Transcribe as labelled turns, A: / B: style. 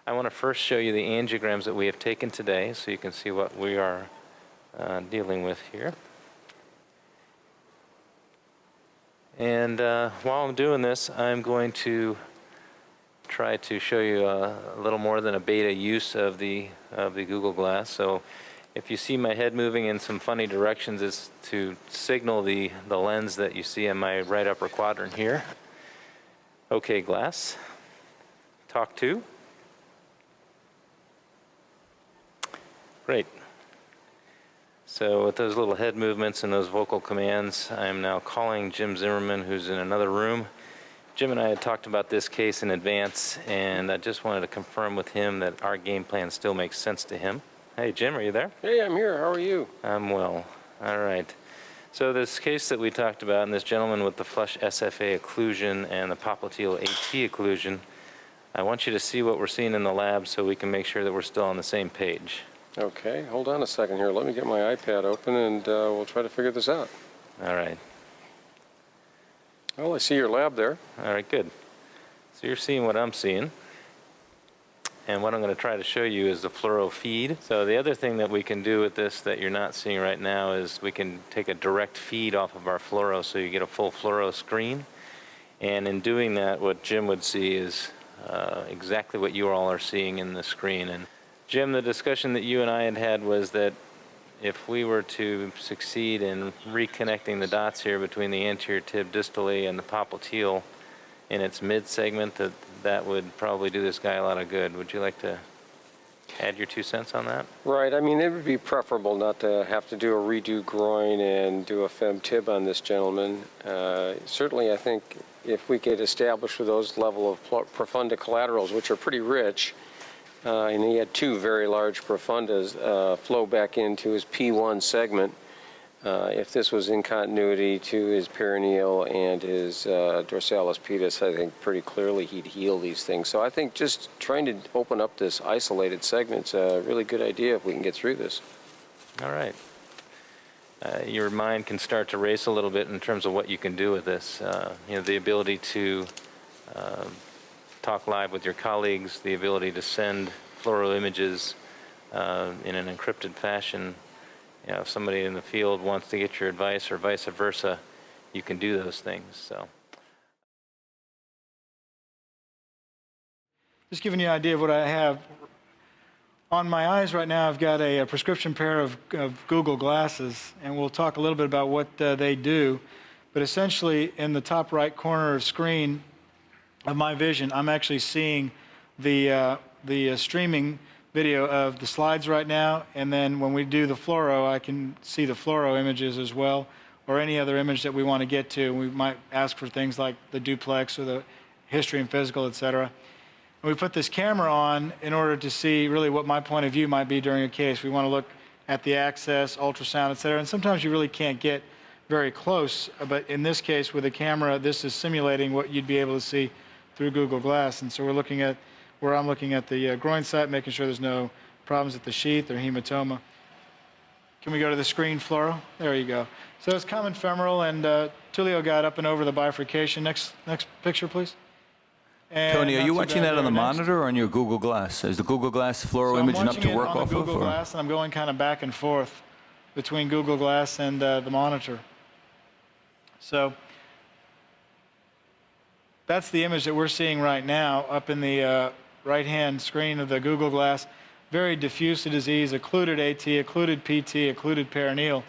A: I want to first show you the angiograms that we have taken today so you can see what we are dealing with here. And while I'm doing this, I'm going to try to show you a little more than a beta use of the Google Glass. So if you see my head moving in some funny directions, it's to signal the lens that you see in my right upper quadrant here. Okay, glass. Talk to. Great. So with those little head movements and those vocal commands, I'm now calling Jim Zimmerman, who's in another room. Jim and I had talked about this case in advance, and I just wanted to confirm with him that our game plan still makes sense to him. Hey, Jim, are you there?
B: Hey, I'm here. How are you?
A: I'm well. All right. So this case that we talked about, and this gentleman with the flush SFA occlusion and the popliteal AT occlusion, I want you to see what we're seeing in the lab so we can make sure that we're still on the same page.
B: Okay, hold on a second here. Let me get my iPad open and we'll try to figure this out.
A: All right.
B: Well, I see your lab there.
A: All right, good. So you're seeing what I'm seeing. And what I'm going to try to show you is the fluoro feed. So the other thing that we can do with this that you're not seeing right now is we can take a direct feed off of our fluoro so you get a full fluoro screen. And in doing that, what Jim would see is exactly what you all are seeing in the screen. And Jim, the discussion that you and I had was that if we were to succeed in reconnecting the dots here between the anterior tib distally and the popliteal in its mid segment, that would probably do this guy a lot of good. Would you like to add your 2 cents on that?
B: Right. I mean, it would be preferable not to have to do a redo groin and do a fem tib on this gentleman. Certainly, I think if we could establish with those level of profunda collaterals, which are pretty rich, and he had 2 very large profundas flow back into his P1 segment. If this was in continuity to his perineal and his dorsalis pedis, I think pretty clearly he'd heal these things. So I think just trying to open up this isolated segment's a really good idea if we can get through this.
A: All right. Your mind can start to race a little bit in terms of what you can do with this. You know, the ability to talk live with your colleagues, the ability to send fluoro images in an encrypted fashion. You know, if somebody in the field wants to get your advice or vice versa, you can do those things. So,
C: just giving you an idea of what I have. On my eyes right now, I've got a prescription pair of Google glasses, and we'll talk a little bit about what they do. But essentially, in the top right corner of screen of my vision, I'm actually seeing the streaming video of the slides right now, and then when we do the fluoro, I can see the fluoro images as well, or any other image that we want to get to. We might ask for things like the duplex or the history and physical, etc. And we put this camera on in order to see really what my point of view might be during a case. We want to look at the access, ultrasound, etc. And sometimes you really can't get very close, but in this case with a camera, this is simulating what you'd be able to see through Google Glass. And so we're looking at where I'm looking at the groin site, making sure there's no problems at the sheath or hematoma. Can we go to the screen, fluoro? There you go. So it's common femoral, and Tulio got up and over the bifurcation. Next picture, please. And
D: Tony, are you watching that on the monitor or on your Google Glass? Is the Google Glass fluoro image enough to work off of?
C: I'm watching it on the Google Glass, and I'm going kind of back and forth between Google Glass and the monitor. So that's the image that we're seeing right now up in the right-hand screen of the Google Glass. Very diffuse disease, occluded AT, occluded PT, occluded perineal.